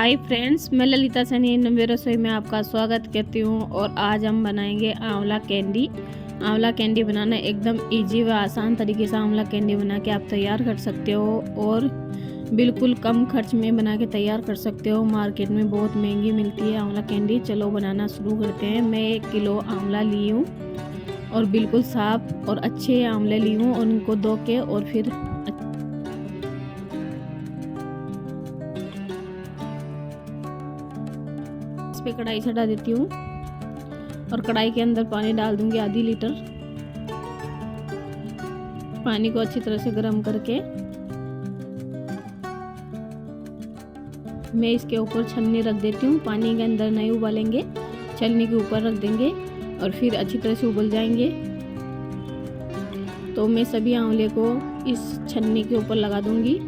Hi friends, मैं ललिता सैनी नव्य रसोई में आपका स्वागत करती हूँ। और आज हम बनाएंगे आंवला कैंडी। आंवला कैंडी बनाना एकदम इजी व आसान तरीके से आंवला कैंडी बना के आप तैयार कर सकते हो और बिल्कुल कम खर्च में बना के तैयार कर सकते हो। मार्केट में बहुत महंगी मिलती है आंवला कैंडी। चलो बनाना शुरू करते हैं। मैं 1 किलो आंवला ली हूँ और बिल्कुल साफ और अच्छे आंवले ली हूँ और उनको धो के और फिर इस पे कढ़ाई चढ़ा देती हूँ और कढ़ाई के अंदर पानी डाल दूंगी आधी लीटर। पानी को अच्छी तरह से गर्म करके मैं इसके ऊपर छन्नी रख देती हूँ। पानी के अंदर नहीं उबालेंगे, छन्नी के ऊपर रख देंगे और फिर अच्छी तरह से उबल जाएंगे। तो मैं सभी आंवले को इस छन्नी के ऊपर लगा दूंगी।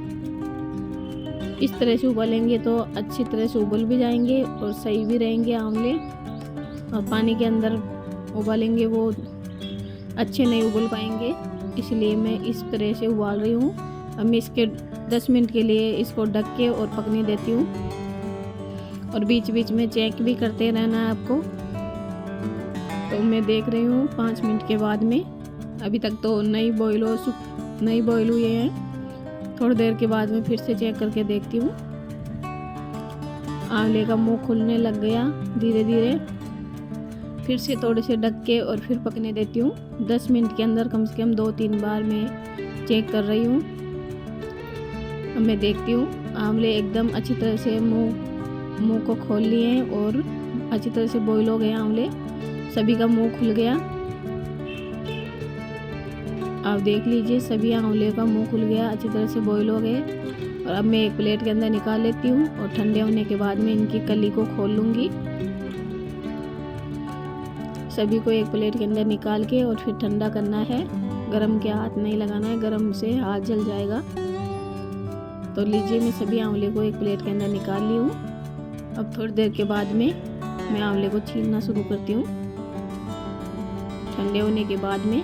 इस तरह से उबालेंगे तो अच्छी तरह से उबल भी जाएंगे और सही भी रहेंगे आंवले। और पानी के अंदर उबालेंगे वो अच्छे नहीं उबल पाएंगे, इसलिए मैं इस तरह से उबाल रही हूँ। अब मैं इसके 10 मिनट के लिए इसको ढक के और पकने देती हूँ और बीच बीच में चेक भी करते रहना है आपको। तो मैं देख रही हूँ 5 मिनट के बाद में, अभी तक तो नहीं बॉयल हुए हैं। थोड़ी देर के बाद में फिर से चेक करके देखती हूँ। आंवले का मुंह खुलने लग गया धीरे धीरे। फिर से थोड़े से ढक के और फिर पकने देती हूँ। 10 मिनट के अंदर कम से कम 2-3 बार मैं चेक कर रही हूँ। अब मैं देखती हूँ आंवले एकदम अच्छी तरह से मुंह को खोल लिए हैं और अच्छी तरह से बॉयल हो गए आंवले। सभी का मुंह खुल गया। आप देख लीजिए सभी आंवले का मुंह खुल गया, अच्छी तरह से बॉईल हो गए। और अब मैं एक प्लेट के अंदर निकाल लेती हूँ और ठंडे होने के बाद में इनकी कली को खोल लूँगी। सभी को एक प्लेट के अंदर निकाल के और फिर ठंडा करना है। गरम के हाथ नहीं लगाना है, गरम से हाथ जल जाएगा। तो लीजिए मैं सभी आंवले को एक प्लेट के अंदर निकाल ली हूँ। अब थोड़ी देर के बाद में मैं आंवले को छीलना शुरू करती हूँ ठंडे होने के बाद में।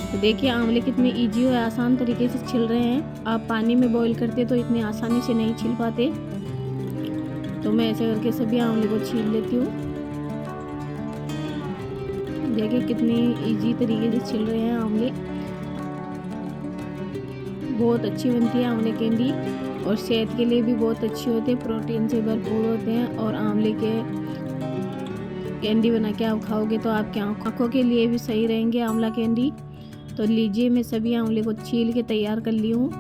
तो देखिए आंवले कितने इजी और आसान तरीके से छिल रहे हैं। आप पानी में बॉईल करते तो इतनी आसानी से नहीं छिल पाते। तो मैं ऐसे करके सभी आंवले को छील लेती हूँ। देखिए कितनी इजी तरीके से छिल रहे हैं आंवले। बहुत अच्छी बनती है आंवले कैंडी और सेहत के लिए भी बहुत अच्छी होती है, प्रोटीन से भरपूर होते हैं। और आंवले के कैंडी बना के आप खाओगे तो आपकी आंखों के लिए भी सही रहेंगे आंवला कैंडी। तो लीजिए मैं सभी आंवले को छील के तैयार कर ली हूँ।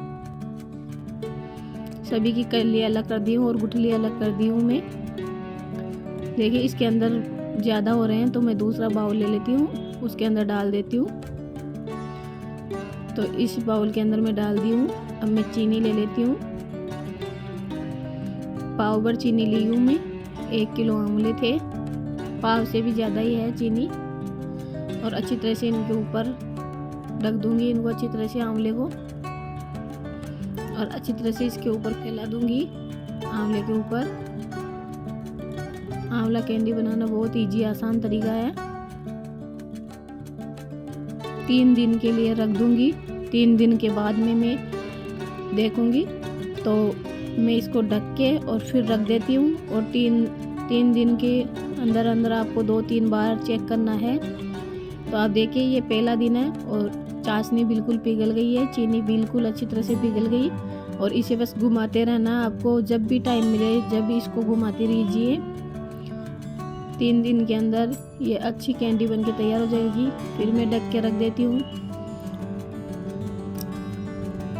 सभी की कली अलग कर दी हूँ और गुठली अलग कर दी हूँ मैं। देखिए इसके अंदर ज़्यादा हो रहे हैं तो मैं दूसरा बाउल ले लेती हूँ, उसके अंदर डाल देती हूँ। तो इस बाउल के अंदर मैं डाल दी हूँ। अब मैं चीनी ले लेती हूँ। पाव भर चीनी ली हूँ मैं। 1 किलो आंवले थे, पाव से भी ज़्यादा ही है चीनी। और अच्छी तरह से इनके ऊपर ढक दूंगी इनको अच्छी तरह से आंवले को, और अच्छी तरह से इसके ऊपर फैला दूंगी आंवले के ऊपर। आंवला कैंडी बनाना बहुत इजी आसान तरीका है। 3 दिन के लिए रख दूंगी। 3 दिन के बाद में मैं देखूंगी तो मैं इसको ढक के और फिर रख देती हूँ। और 3 दिन के अंदर अंदर आपको 2-3 बार चेक करना है। तो आप देखिए ये पहला दिन है और चाशनी बिल्कुल पिघल गई है, चीनी बिल्कुल अच्छी तरह से पिघल गई। और इसे बस घुमाते रहना आपको, जब भी टाइम मिले जब भी इसको घुमाते रहिए। 3 दिन के अंदर ये अच्छी कैंडी बनके तैयार हो जाएगी। फिर मैं ढक के रख देती हूँ।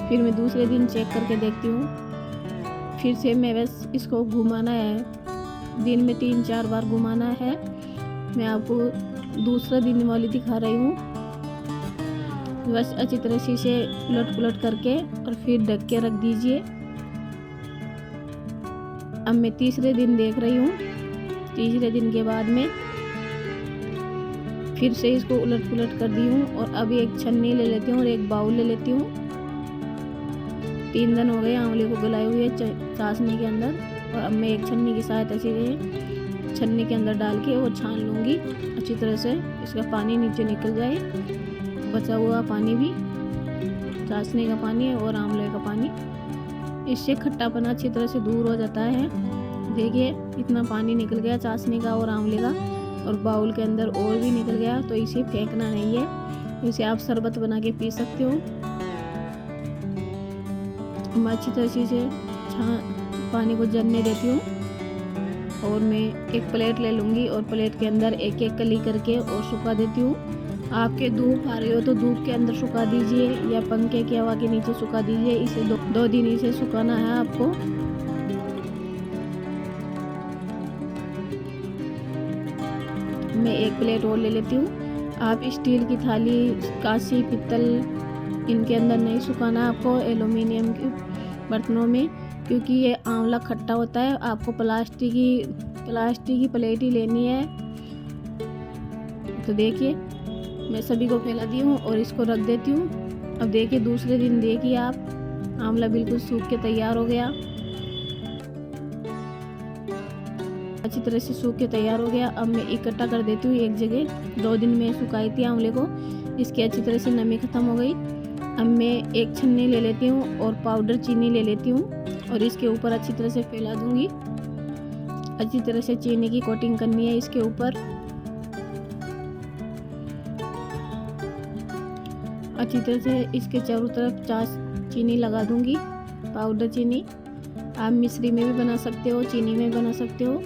फिर मैं दूसरे दिन चेक करके देखती हूँ। फिर से मैं बस इसको घुमाना है, दिन में 3-4 बार घुमाना है। मैं आपको दूसरा दिन वाली दिखा रही हूँ। बस अच्छी तरह से इसे उलट करके और फिर ढक के रख दीजिए। अब मैं तीसरे दिन देख रही हूँ। तीसरे दिन के बाद में फिर से इसको उलट कर दी हूँ। और अब एक छन्नी ले लेती हूँ और एक बाउल ले लेती हूँ। 3 दिन हो गए आंवले को गलाए हुए चाशनी के अंदर। और अब मैं एक छन्नी की सहायता से छन्नी के अंदर डाल के और छान लूँगी अच्छी तरह से, इसका पानी नीचे निकल जाए। बचा हुआ पानी भी चाशनी का पानी और आंवले का पानी, इससे खट्टापना अच्छी तरह से दूर हो जाता है। देखिए इतना पानी निकल गया चाशनी का और आंवले का, और बाउल के अंदर और भी निकल गया। तो इसे फेंकना नहीं है, इसे आप शरबत बना के पी सकते हो। मैं अच्छी तरह से पानी को जलने देती हूँ, और मैं एक प्लेट ले लूँगी और प्लेट के अंदर एक एक कली करके और सुखा देती हूँ। आपके धूप आ रही हो तो धूप के अंदर सुखा दीजिए, या पंखे की हवा के नीचे सुखा दीजिए। इसे दो दिन इसे सुखाना है आपको। मैं एक प्लेट और ले लेती हूँ। आप स्टील की थाली, कांसी, पित्तल, इनके अंदर नहीं सुखाना आपको, एल्युमिनियम के बर्तनों में, क्योंकि ये आंवला खट्टा होता है। आपको प्लास्टिक की प्लेट ही लेनी है। तो देखिए मैं सभी को फैला दी हूँ और इसको रख देती हूँ। अब देखिए दूसरे दिन देखिए आप, आंवला बिल्कुल सूख के तैयार हो गया, अच्छी तरह से सूख के तैयार हो गया। अब मैं इकट्ठा कर देती हूँ एक जगह। 2 दिन में सुखाई थी आंवले को, इसकी अच्छी तरह से नमी खत्म हो गई। अब मैं एक छन्नी ले लेती हूँ और पाउडर चीनी ले लेती हूँ, और इसके ऊपर अच्छी तरह से फैला दूंगी। अच्छी तरह से चीनी की कोटिंग करनी है इसके ऊपर। अच्छी तरह से इसके चारों तरफ चीनी लगा दूंगी, पाउडर चीनी। आप मिश्री में भी बना सकते हो, चीनी में भी बना सकते हो।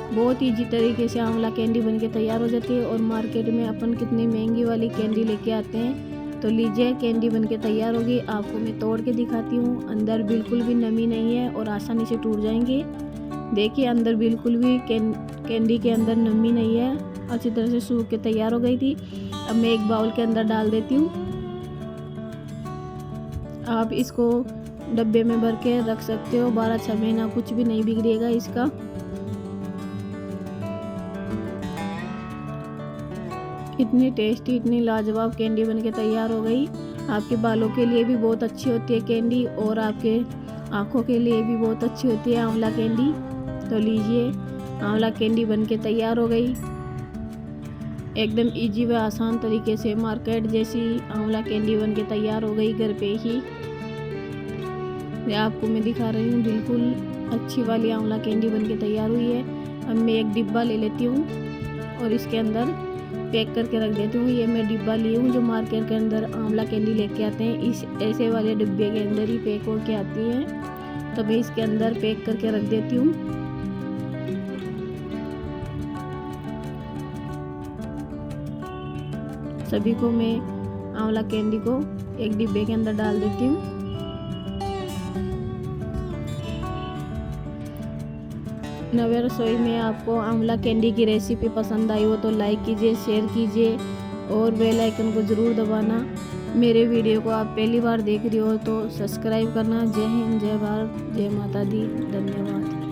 बहुत ईजी तरीके से आंवला कैंडी बनके तैयार हो जाती है। और मार्केट में अपन कितनी महंगी वाली कैंडी लेके आते हैं। तो लीजिए कैंडी बनके तैयार होगी। आपको मैं तोड़ के दिखाती हूँ। अंदर बिल्कुल भी नमी नहीं है और आसानी से टूट जाएंगे। देखिए अंदर बिल्कुल भी कैंडी के अंदर नमी नहीं है, अच्छी तरह से सूख के तैयार हो गई थी। अब मैं एक बाउल के अंदर डाल देती हूँ। आप इसको डब्बे में भर के रख सकते हो, 12-6 महीना कुछ भी नहीं बिगड़ेगा इसका। इतनी टेस्टी, इतनी लाजवाब कैंडी बनके तैयार हो गई। आपके बालों के लिए भी बहुत अच्छी होती है कैंडी, और आपके आँखों के लिए भी बहुत अच्छी होती है आंवला कैंडी। तो लीजिए आंवला कैंडी बनके तैयार हो गई। एकदम इजी व आसान तरीके से मार्केट जैसी आंवला कैंडी बनके तैयार हो गई घर पे ही। आपको मैं दिखा रही हूँ, बिल्कुल अच्छी वाली आंवला कैंडी बनके तैयार हुई है। अब मैं एक डिब्बा ले लेती हूँ और इसके अंदर पैक करके रख देती हूँ। ये मैं डिब्बा ली हूँ जो मार्केट के अंदर आंवला कैंडी लेके आते हैं, इस ऐसे वाले डिब्बे के अंदर ही पैक होके आती है। तो मैं इसके अंदर पैक करके रख देती हूँ। सभी को मैं आंवला कैंडी को एक डिब्बे के अंदर डाल देती हूँ। नवे रसोई में आपको आंवला कैंडी की रेसिपी पसंद आई हो तो लाइक कीजिए, शेयर कीजिए और बेल आइकन को ज़रूर दबाना। मेरे वीडियो को आप पहली बार देख रही हो तो सब्सक्राइब करना। जय हिंद, जय भारत, जय माता दी, धन्यवाद।